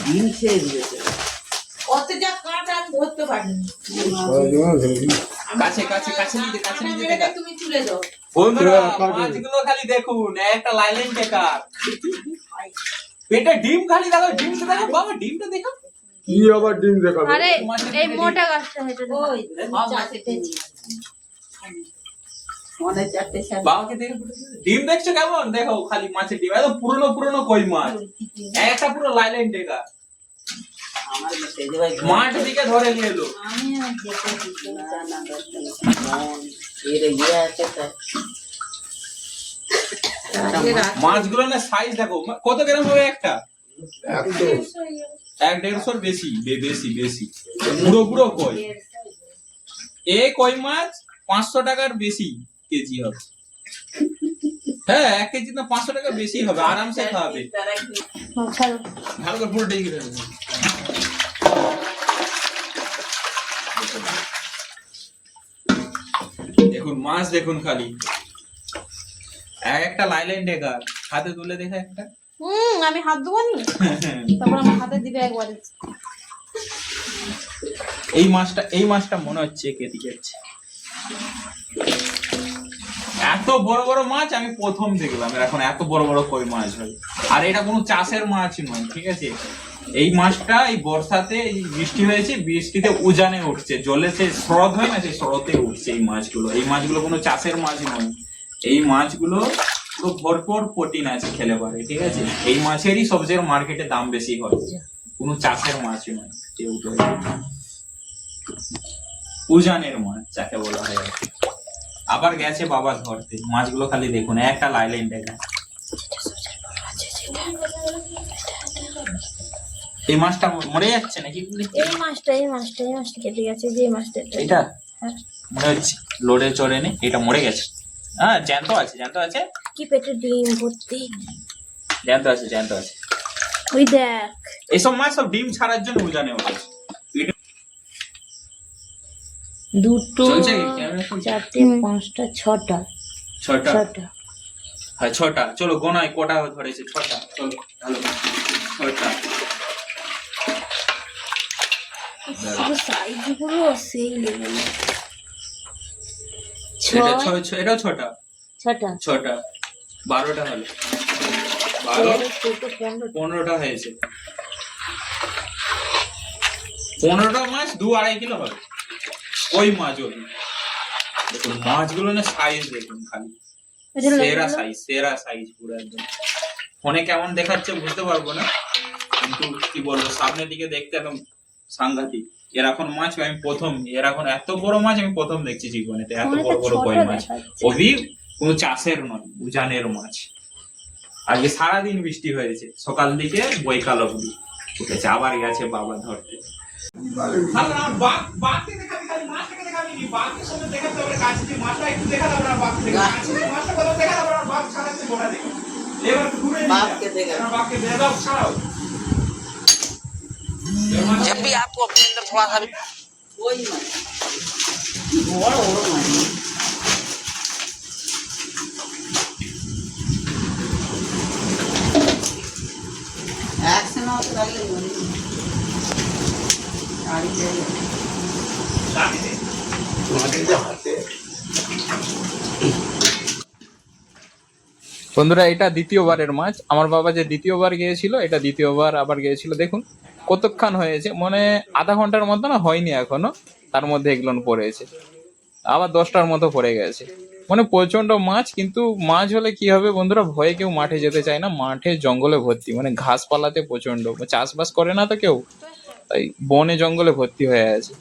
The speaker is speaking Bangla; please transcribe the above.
ডিম খেয়ে দিয়েছে। অত যা কাঁটা আমি ধরতে পারিনি। কাছে কাছে কাছে নিতে কাছে নিতে দেখা। তুমি তুলে দাও বন্ধুরা মাছগুলো খালি দেখুন, একটা লাইলেন টেকার পেটে ডিম খালি দেখো, ডিমটা দেখো বাবা, ডিমটা দেখো। কি আবার ডিম দেখাবে? আরে এই মোটা গাছটা হেঁটে দেখো। ওই চারটে মনে চারটে বাবাকে দেখো, ডিম দেখছো কেমন? দেখো খালি মাছের ডিম, একদম পুরনো পুরনো কই মাছ, একটা পুরো লাইলেন টেকার। মাঠ দিকে ধরে নিয়ে এলো। মাছগুলো না সাইজ দেখো, কত গ্রাম হবে একটা? 150-150 বেশি বেশি বেশি, পুরো পুরো কই। এই কই মাছ 500 টাকার বেশি কেজি হবে। হ্যাঁ 1 কেজি না 500 টাকা বেশি হবে, আরামসে খাবে। ভালো করে পুরো ডেকে দেবে। দেখুন মাছ দেখুন খালি, একটা লাইলেন টেকার। হাতে তুলে দেখা একটা। আমি হাত ধোবো নি, তারপর আমার হাতে দিবে একবারে। এই মাছটা মনে হচ্ছে কেটে যাচ্ছে। এত বড় বড় মাছ আমি প্রথম দেখলাম, এখন এত বড় বড় কই মাছ হয়। আর এটা কোনো চাষের মাছ নয়, ঠিক আছে? এই মাছটা এই বর্ষাতে এই বৃষ্টি হয়েছে, বৃষ্টিতে উজানে উঠছে, জলে সে স্রোত হয় না, সেই স্রোতে উঠছে এই মাছগুলো। এই মাছগুলো কোনো চাষের মাছ নয়। এই মাছগুলো পুরো ভরপুর প্রোটিন আছে, খেলে পারে, ঠিক আছে? এই মাছেরই সবচেয়ে মার্কেটে দাম বেশি হয়, কোনো চাষের মাছ নয়। উজানের মাছ যাকে বলা হয়। আবার গেছে বাবা ধরতে, মাছগুলো খালি দেখুন, একটা লাইলেন টেকার। এই মাছটা মরে যাচ্ছে নাকি? এই মাছটা কেটে গেছে, যে মাছটা এটা মনে হচ্ছে লোডে চড়ে নে, এটা মরে গেছে। হ্যাঁ জ্যান্ত আছে, জ্যান্ত আছে। কি পেটে ডিম ভর্তি, জ্যান্ত আছে, জ্যান্ত আছে। ওই দেখ, এইসব মাছ সব ডিম ছাড়ার জন্য উজানে ওঠে। দুটো, চলছে কি? 4টে, 5টা, 6টা। 6টা। হ্যাঁ 6টা। চলো গোনায় কটা ধরেছে? 6টা। চলো ভালো, 6টা। সাইজ গুলো সেই লেভেল। এটাও 6টা। 6টা। 12টা হলো। 15টা হয়েছে। 15টা মাছ 2-2.5 কিলো হবে। ওই মাছ ওই দেখুন, মাছগুলো না সাইজ দেখুন খালি, সেরা সাইজ পুরো একদম। ফোনে কেমন দেখাচ্ছে বুঝতে পারবো না, কিন্তু কি বলবো, সামনের দিকে দেখতে একদম সাংঘাতিক। এরকম মাছ আমি প্রথম, এরকম এত বড় মাছ আমি প্রথম দেখছি জীবনেতে। এত বড় বড় কই মাছ, ওই কোনো চাষের নয়, উজানের মাছ। আজকে সারাদিন বৃষ্টি হয়েছে, সকাল দিকে বৈকাল অবধি উঠেছে। আবার গেছে বাবা ধরতে। जब भी आपको अपने अंदर थोड़ा सा भी ওই মাছ বড় বড় মাছ। একসঙ্গে রাখলে বন্ধুরা এটা দ্বিতীয়বারের মাছ। আমার বাবা যে দ্বিতীয়বার গিয়েছিল, এটা দ্বিতীয়বার আবার গিয়েছিল। দেখুন কতক্ষণ হয়েছে, মানে আধা ঘন্টার মতো না হয়নি এখনো, তার মধ্যে এগুলো পড়েছে। আবার 10টার মতো পড়ে গেছে। মানে প্রচন্ড মাছ। কিন্তু মাছ হলে কি হবে বন্ধুরা, ভয়ে কেউ মাঠে যেতে চায় না। মাঠে জঙ্গলে ভর্তি, মানে ঘাস পালাতে প্রচন্ড, চাষবাস করে না তো কেউ, তাই বনে জঙ্গলে ভর্তি হয়ে আছে।